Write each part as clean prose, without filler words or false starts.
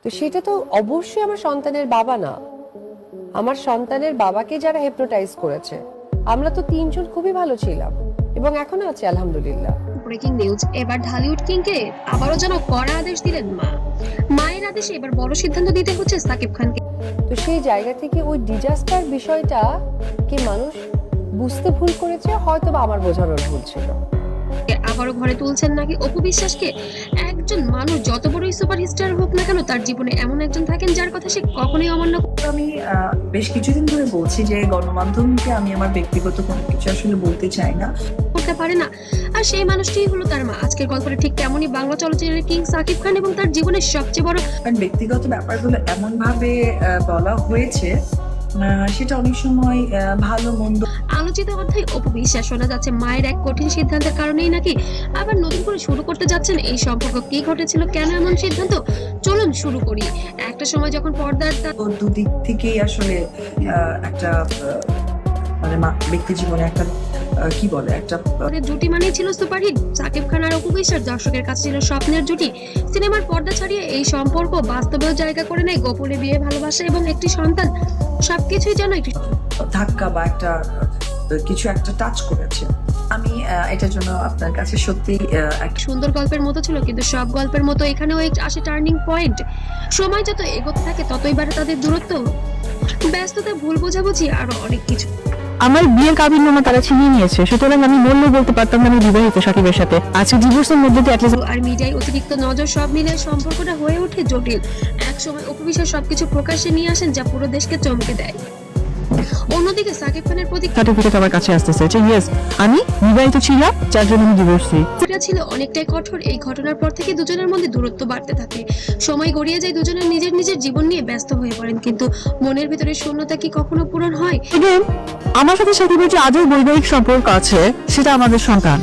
তো সেটা তো অবশ্যই আমার সন্তানের বাবা না, আমার সন্তানের বাবাকে যারা হিপনোটাইজ করেছে। আমরা তো তিনজন খুবই ভালো ছিলাম এবং এখনো আছি আলহামদুলিল্লাহ। ব্রেকিং নিউজ, এবার ঢালিউড কিংকে আবারও যেন কড়া আদেশ দিলেন মা। মায়ের আদেশে এবার বড় সিদ্ধান্ত দিতে হচ্ছে সাকিব খানকে। তো সেই জায়গা থেকে ওই ডিজাস্টার বিষয়টা কি মানুষ বুঝতে ভুল করেছে, হয়তো বা আমার বোঝানোর ভুল ছিল। আবারও ঘরে তুলছেন নাকি অপু বিশ্বাসকে। একজন মানুষ যত বড়ই সুপারস্টার হোক না কেন, তার জীবনে এমন একজন থাকেন যার কথা সে কখনোই অমান্য আমি বেশ কিছুদিন ধরে বলছি যে গণমাধ্যমকে আমি আমার ব্যক্তিগত কোনো কিছু আসলে বলতে চাই না। করতে পারে না, আর সেই মানুষটিই হলো তার মা। আজকের গল্পটা ঠিক তেমনই, বাংলা চলচ্চিত্রের কিং সাকিব খান এবং তার জীবনের সবচেয়ে বড় কারণ ব্যক্তিগত ব্যাপারগুলো এমন ভাবে বলা হয়েছে, সেটা অনেক সময় ভালো মন্দ। আলোচিত অধ্যায় অপু বিশ্বাস। শোনা যাচ্ছে মায়ের এক কঠিন সিদ্ধান্তের কারণেই নাকি আবার নতুন করে শুরু করতে যাচ্ছেন এই সম্পর্ক। কি ঘটেছিল, কেন এমন সিদ্ধান্ত, চলুন শুরু করি। একটা সময় যখন পর্দার তো দুদিক থেকেই আসলে একটা মানে ব্যক্তি জীবনে একটা কি বলে একটা তাদের জুটি মানেই ছিল সুপারহিট। সাকিব খান আর অপু বিশ্বাস দর্শকের কাছে ছিল স্বপ্নের জুটি। সিনেমার পর্দা ছাড়িয়ে এই সম্পর্ক বাস্তবেও জায়গা করে নেয়। গোপনে বিয়ে, ভালোবাসা এবং একটি সন্তান, সবকিছুই যেন একটি ধাক্কা বা একটা কিছু একটা টাচ করেছে। আমি এটার জন্য আপনার কাছে সত্যি একটা সুন্দর গল্পের মতো ছিল, কিন্তু সব গল্পের মতো এখানেও আসে টার্নিং পয়েন্ট। সময় যত এগোতে থাকে ততই বাড়ে তাদের দূরত্ব, ব্যস্ততা, ভুল বোঝাবুঝি, আরো অনেক কিছু। আমার বিয়ের কাবিননামা তারা ছিনিয়ে নিয়েছে, সুতরাং আমি বললেও বলতে পারতাম না আমি বিবাহিত সাকিবের সাথে। আজকে ডিভোর্সের মধ্যে দিয়ে অ্যাটলিস্ট আর মিডিয়ায় অতিরিক্ত নজর, সব মিলে সম্পর্কটা হয়ে ওঠে জটিল। এক সময় অপু বিশ্বাস সবকিছু প্রকাশ্যে নিয়ে আসেন, যা পুরো দেশকে চমকে দেয়। অন্যদিকে সাকিব খানের প্রতি সার্টিফিকেট আমার কাছে আসতেছে যে ইয়েস আমি বিবাহিত ছিলাম, যার জন্য আমি ডিভোর্সি। এটা ছিল অনেকটাই কঠোর। এই ঘটনার পর থেকে দুজনের মধ্যে দূরত্ব বাড়তে থাকে। সময় গড়িয়ে যায়, দুজনের নিজের নিজের জীবন নিয়ে ব্যস্ত হয়ে পড়েন, কিন্তু মনের ভিতরে শূন্যতা কি কখনো পূরণ হয়? Again, আমার সাথে সাকিবের যে আজও বৈবাহিক সম্পর্ক আছে সেটা আমাদের সন্তান।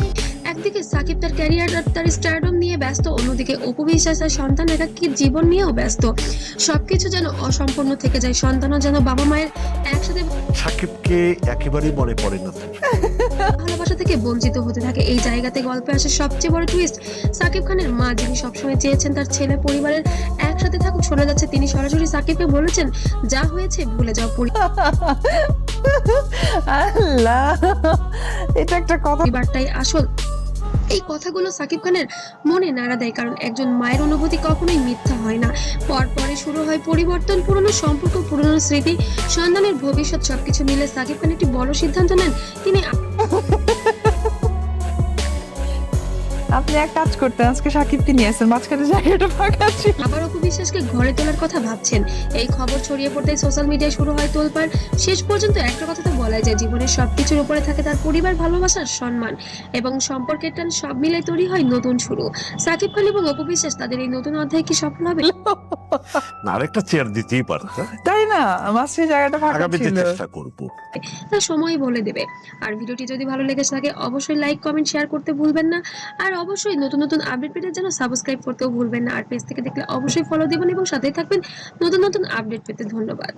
একদিকে সাকিব তার ক্যারিয়ার আর তার স্টারডম নিয়ে ব্যস্ত, অন্যদিকে অপু বিশ্বাস তার সন্তান একাকী জীবন নিয়েও ব্যস্ত। সবকিছু যেন অসম্পূর্ণ থেকে যায়, সন্তানও যেন বাবা মায়ের একসাথে সাকিবকে একেবারেই মনে পড়ে না। ভালোবাসা থেকে বঞ্চিত হতে থাকে। এই জায়গাতে গল্পে আসে সবচেয়ে বড় টুইস্ট। সাকিব খানের মা, যিনি সবসময় চেয়েছেন তার ছেলে পরিবারের একসাথে থাকুক, শোনা যাচ্ছে তিনি সরাসরি সাকিবকে বলেছেন, যা হয়েছে ভুলে যাও, আল্লাহ, এটা একটা কথা। পরিবারটাই আসল। এই কথাগুলো সাকিব খানের মনে নাড়া দেয়, কারণ একজন মায়ের অনুভূতি কখনোই মিথ্যা হয় না। পরে শুরু হয় পরিবর্তন, পুরনো সম্পর্ক, পুরনো স্মৃতি, সন্তানের ভবিষ্যৎ, সবকিছু মিলে সাকিব খান একটি বড় সিদ্ধান্ত নেন। তিনি আপনি এক কাজ করতেন, আজকে সাকিবকে নিয়ে আসেন, মাঝখানে জায়গাটা ফাঁকা ছিল। আবার অপু বিশ্বাসকে ঘরে তোলার কথা ভাবছেন। এই খবর ছড়িয়ে পড়তেই সোশ্যাল মিডিয়ায় শুরু হয় তোলপাড়। শেষ পর্যন্ত একটা কথা তো বলাই যায়, জীবনের সবকিছুর উপরে থাকে তার পরিবার, ভালোবাসা, সম্মান এবং সম্পর্কের টান, সব মিলে তৈরি হয় নতুন শুরু। সাকিব খান এবং অপু বিশ্বাস, তাদের এই নতুন অধ্যায় কি সফল হবে? না, আরেকটা চেয়ার দিতেই পারত। তাই না, মাঝখানে জায়গাটা ফাঁকা আগামীতে ছিল। চেষ্টা করবো। তা সময় বলে দেবে। আর ভিডিওটি যদি ভালো লেগে থাকে অবশ্যই লাইক, কমেন্ট, শেয়ার করতে ভুলবেন না। আর অবশ্যই নতুন নতুন আপডেট পেতে যেন সাবস্ক্রাইব করতেও ভুলবেন না। আর পেজ থেকে দেখলে অবশ্যই ফলো দিবেন এবং সাথেই থাকবেন নতুন নতুন আপডেট পেতে। ধন্যবাদ।